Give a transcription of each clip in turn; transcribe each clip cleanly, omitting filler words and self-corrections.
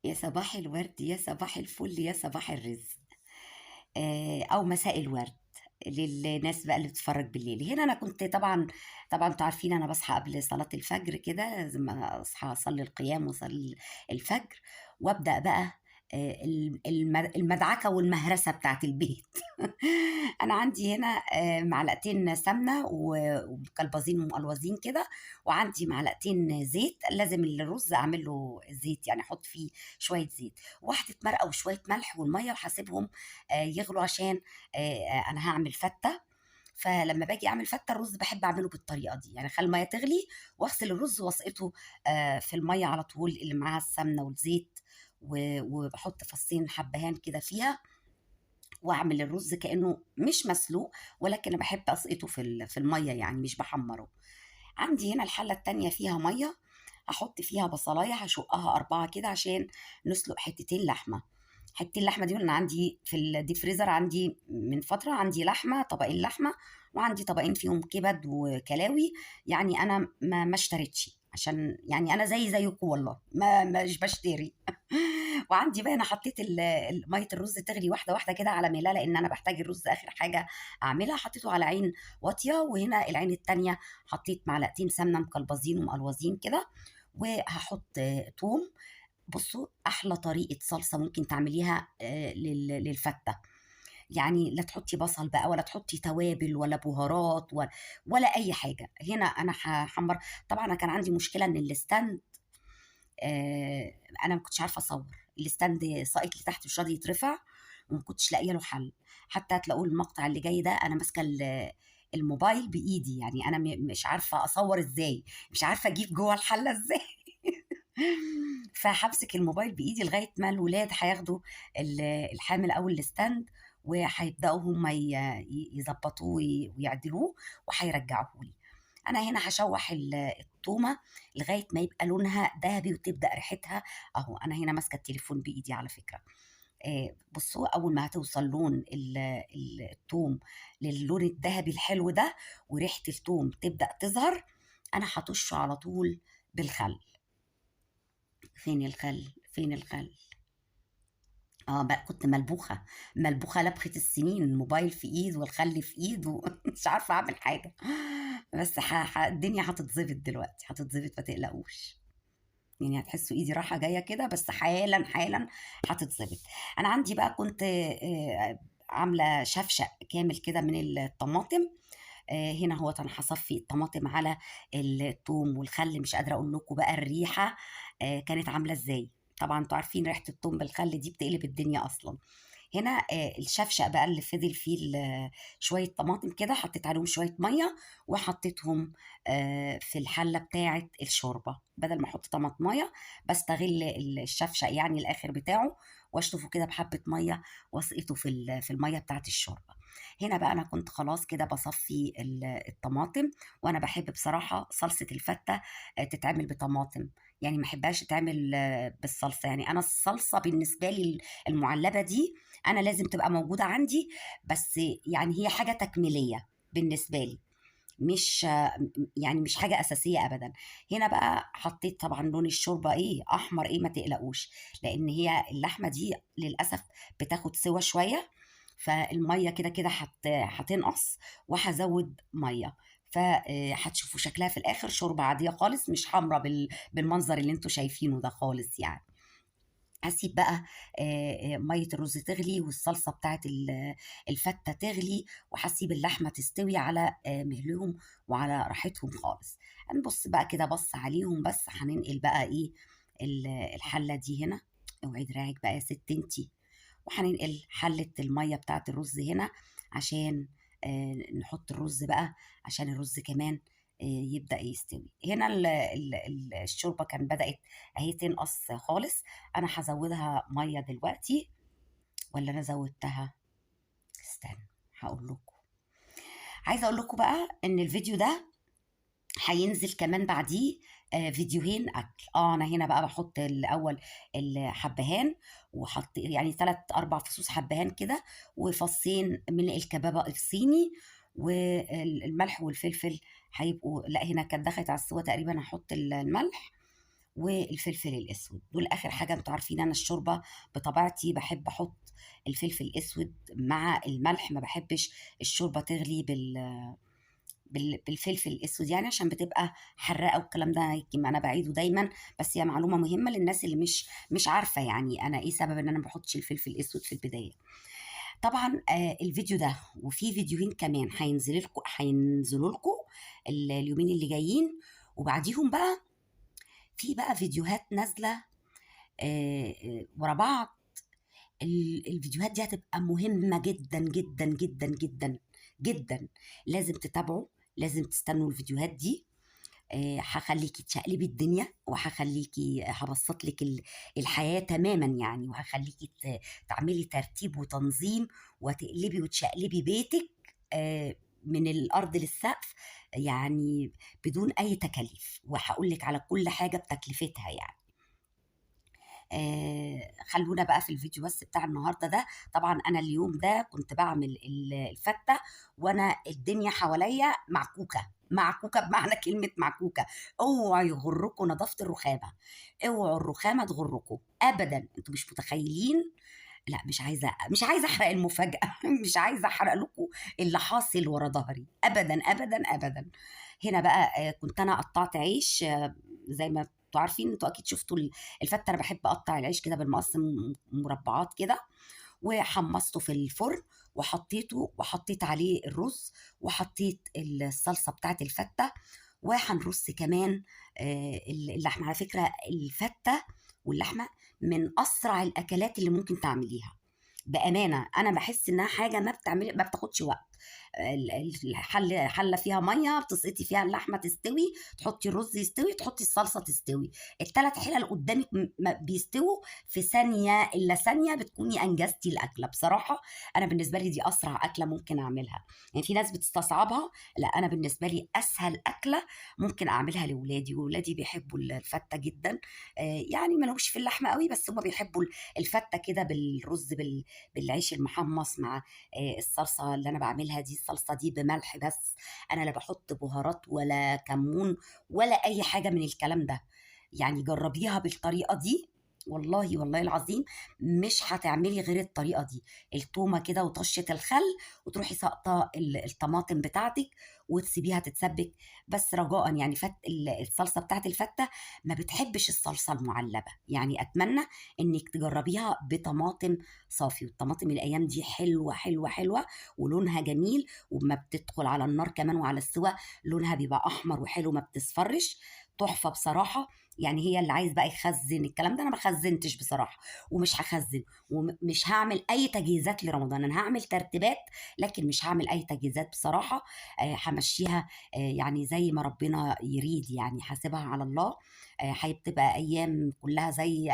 يا صباح الورد، يا صباح الفل، يا صباح الرزق، أو مساء الورد للناس بقى اللي بتتفرج بالليل. هنا أنا كنت طبعا انتوا عارفين أنا بصحى قبل صلاة الفجر كده، لازم أصحى أصلي القيام وأصلي الفجر، وأبدأ بقى المدعكة والمهرسة بتاعت البيت. أنا عندي هنا معلقتين سمنة ومكلبزين ومقلوزين كده، وعندي معلقتين زيت. لازم الرز أعمل له زيت، يعني أحط فيه شوية زيت، واحدة مرقة وشوية ملح والمية، وحاسبهم يغلوا عشان أنا هعمل فتة. فلما باجي اعمل فته الرز بحب اعمله بالطريقه دي، يعني اخلي الميه تغلي واغسل الرز واسقطه في الميه على طول اللي معاها السمنه والزيت، وبحط فصين حبهان كده فيها، واعمل الرز كانه مش مسلوق، ولكن انا بحب اسقطه في الميه، يعني مش بحمره. عندي هنا الحله التانية فيها ميه، هحط فيها بصلايه هشقها اربعه كده عشان نسلق حتتين لحمه. حتتين اللحمه دي انا عندي في الديب فريزر، عندي من فتره عندي لحمه، طبقين لحمه، وعندي طبقين فيهم كبد وكلاوي. يعني انا ما اشتريتش، عشان يعني انا زيكم والله ما مش بشتري. وعندي بقى انا حطيت ميه الرز تغلي واحده واحده كده على مهلها، لان انا بحتاج الرز اخر حاجه اعملها. حطيته على عين واطيه، وهنا العين التانية حطيت معلقتين سمنه مكلبزين ومقلوزين كده، وهحط توم. بصوا، احلى طريقه صلصه ممكن تعمليها للفته، يعني لا تحطي بصل بقى، ولا تحطي توابل ولا بهارات ولا اي حاجه. هنا انا هحمر. طبعا انا كان عندي مشكله ان الستاند، انا ما كنتش عارفه اصور الستاند، ساقط لي تحت مش راضي يترفع، وما كنتش لاقيه له حل. حتى هتلاقوا المقطع اللي جاي ده انا ماسكه الموبايل بايدي، يعني انا مش عارفه اصور ازاي، مش عارفه اجيب جوه الحله ازاي. فهمسك الموبايل بايدي لغايه ما الولاد هياخدوا الحامل او الستاند، وهيبداوا هم يظبطوه ويعدلوه، وهيرجعوه لي. انا هنا هشوح التومه لغايه ما يبقى لونها ذهبي وتبدا ريحتها. اهو انا هنا ماسكه التليفون بايدي على فكره. بصوا، اول ما هتوصل لون التوم للون الذهبي الحلو ده، وريحه التوم تبدا تظهر، انا هطشه على طول بالخل. فين الخل؟ فين الخل؟ اه بقى كنت ملبوخه، ملبوخه لبخه السنين، الموبايل في ايد والخل في ايد، ومش عارفه اعمل حاجه. بس الدنيا هتتظبط دلوقتي، هتتظبط ما تقلقوش. يعني هتحسوا ايدي رايحه جايه كده، بس حالا حالا هتتظبط. انا عندي بقى كنت عامله شفشق كامل كده من الطماطم. هنا هو انا هصفي الطماطم على الثوم والخل، مش قادره اقول لكم بقى الريحه كانت عامله ازاي. طبعا انتوا عارفين ريحه الثوم بالخل دي بتقلب الدنيا اصلا. هنا الشفشق بقى اللي فضل فيه شويه طماطم كده، حطيت عليهم شويه ميه، وحطيتهم في الحله بتاعه الشوربه. بدل ما احط طماطميه، بستغل الشفشق يعني الاخر بتاعه، واشطفه كده بحبه ميه، واسقطه في الميه بتاعه الشوربه. هنا بقى انا كنت خلاص كده بصفي الطماطم. وانا بحب بصراحه صلصه الفته تتعمل بطماطم، يعني ما احبهاش تتعمل بالصلصه. يعني انا الصلصه بالنسبه لي المعلبه دي انا لازم تبقى موجوده عندي، بس يعني هي حاجه تكميليه بالنسبه لي، مش يعني مش حاجه اساسيه ابدا. هنا بقى حطيت طبعا لون الشوربه ايه احمر ايه، ما تقلقوش، لان هي اللحمه دي للاسف بتاخد سوا شويه، فالميه كده كده هتنقص، وهزود ميه. فهتشوفوا شكلها في الاخر شوربه عاديه خالص، مش حمرا بالمنظر اللي انتوا شايفينه ده خالص يعني. هسيب بقى ميه الرز تغلي، والصلصه بتاعت الفته تغلي، وهسيب اللحمه تستوي على مهلهم وعلى راحتهم خالص. هنبص بقى كده بص عليهم، بس هننقل بقى ايه الحله دي هنا. اوعي دراعك بقى يا ست انتي. وهننقل حله الميه بتاعت الرز هنا، عشان نحط الرز بقى، عشان الرز كمان يبدأ يستوي. هنا الشوربة كان بدأت اهي تنقص خالص. انا هزودها ميه دلوقتي، ولا انا زودتها؟ استنى هقول لكم. عايزه اقول لكم بقى ان الفيديو ده هينزل كمان بعديه فيديوهين اكل. انا هنا بقى بحط الاول الحبهان، وحط يعني 3 4 فصوص حبهان كده، وفصين من الكبابه الصيني، والملح والفلفل هيبقوا، لا هنا كانت دخلت على السوا تقريبا، هحط الملح والفلفل الاسود. دول اخر حاجه. انتوا عارفين انا الشوربه بطبيعتي بحب احط الفلفل الاسود مع الملح، ما بحبش الشوربه تغلي بالفلفل الاسود، يعني عشان بتبقى حراقه والكلام ده. يمكن انا بعيده دايما، بس هي معلومه مهمه للناس اللي مش عارفه يعني انا ايه سبب ان انا ما بحطش الفلفل الاسود في البدايه. طبعا الفيديو ده وفي فيديوهين كمان هينزلوا لكم اليومين اللي جايين، وبعديهم بقى في بقى فيديوهات نازله ورا بعض. الفيديوهات دي هتبقى مهمه جدا جدا جدا جدا جدا. لازم تتابعوا، لازم تستنوا الفيديوهات دي. هخليكي تشقلبي الدنيا، وهخليكي هبسط لك الحياة تماما يعني، وهخليكي تعملي ترتيب وتنظيم، وتقلبي وتشقلبي بيتك من الأرض للسقف، يعني بدون أي تكاليف. وهقول لك على كل حاجة بتكلفتها يعني. خلونا بقى في الفيديو بس بتاع النهارده ده. طبعا انا اليوم ده كنت بعمل الفته وانا الدنيا حواليا معكوكه، معكوكه بمعنى كلمه معكوكه. اوعوا يغركم نظافه الرخامه، اوعوا الرخامه تغركم ابدا. انتوا مش متخيلين. لا، مش عايزه احرق المفاجاه مش عايزه احرق لكم اللي حاصل ورا ظهري ابدا ابدا ابدا. هنا بقى كنت انا قطعت عيش، زي ما انتوا عارفين. انتوا اكيد شفتوا الفته. انا بحب اقطع العيش كده بالمقص مربعات كده، وحمصته في الفرن وحطيته، وحطيت عليه الرز، وحطيت الصلصه بتاعت الفته، وهنرص كمان اللحمه. على فكره الفته واللحمه من اسرع الاكلات اللي ممكن تعمليها. بامانه انا بحس انها حاجه ما بتاخدش وقت. حله فيها ميه بتسقطي فيها اللحمه تستوي، تحطي الرز يستوي، تحطي الصلصه تستوي. الثلاث حلل قدامك بيستووا في ثانيه الا ثانيه، بتكوني انجزتي الاكله بصراحه. انا بالنسبه لي دي اسرع اكله ممكن اعملها. يعني في ناس بتستصعبها، لا انا بالنسبه لي اسهل اكله ممكن اعملها لاولادي. واولادي بيحبوا الفته جدا. يعني ما لهمش في اللحمه قوي، بس هم بيحبوا الفته كده بالرز بالعيش المحمص مع الصلصه اللي انا بعملها دي. الصلصه دي بملح بس، انا لا بحط بهارات ولا كمون ولا اي حاجه من الكلام ده. يعني جربيها بالطريقه دي، والله والله العظيم مش هتعملي غير الطريقه دي. التومه كده وطشه الخل، وتروحي ساقطه الطماطم بتاعتك وتسيبيها تتسبك. بس رجاء يعني الصلصه بتاعت الفته ما بتحبش الصلصه المعلبه. يعني اتمنى انك تجربيها بطماطم صافي. والطماطم الايام دي حلوه حلوه حلوه، ولونها جميل، وما بتدخل على النار كمان وعلى السوا لونها بيبقى احمر وحلو، ما بتصفرش. تحفه بصراحه. يعني هي اللي عايز بقى يخزن الكلام ده، انا ما خزنتش بصراحه ومش هخزن، ومش هعمل اي تجهيزات لرمضان. انا هعمل ترتيبات لكن مش هعمل اي تجهيزات بصراحه. همشيها يعني زي ما ربنا يريد، يعني حاسبها على الله. هتبقى ايام كلها زي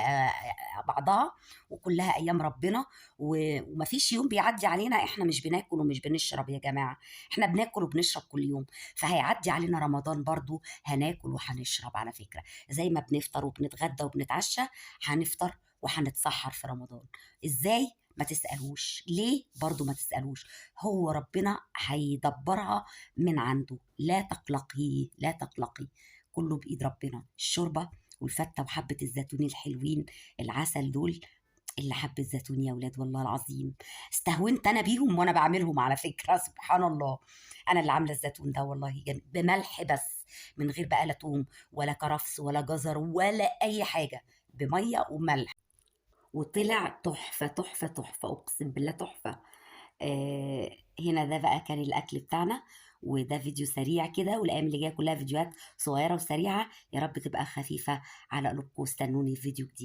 بعضها، وكلها ايام ربنا. ومفيش يوم بيعدي علينا احنا مش بناكل ومش بنشرب يا جماعه. احنا بناكل وبنشرب كل يوم، فهيعدي علينا رمضان برضو هناكل وهنشرب على فكره. زي ما بنفطر وبنتغدى وبنتعشى، هنفطر وهنتسحر في رمضان. ازاي؟ ما تسألوش ليه، برضو ما تسألوش. هو ربنا هيدبرها من عنده. لا تقلقي لا تقلقي، كله بإيد ربنا. الشوربة والفتة وحبة الزيتون الحلوين العسل دول، اللي حب الزيتون يا ولاد والله العظيم استهونت انا بيهم وانا بعملهم على فكره سبحان الله. انا اللي عامله الزيتون ده والله بملح بس، من غير بقى لا توم ولا كرفس ولا جزر ولا اي حاجه، بميه وملح. وطلع تحفه تحفه تحفه، اقسم بالله تحفه. هنا ده بقى كان الاكل بتاعنا. وده فيديو سريع كده، والايام اللي جايه كلها فيديوهات صغيره وسريعه، يا رب تبقى خفيفه على قلوبكم. استنوني في فيديو جديد.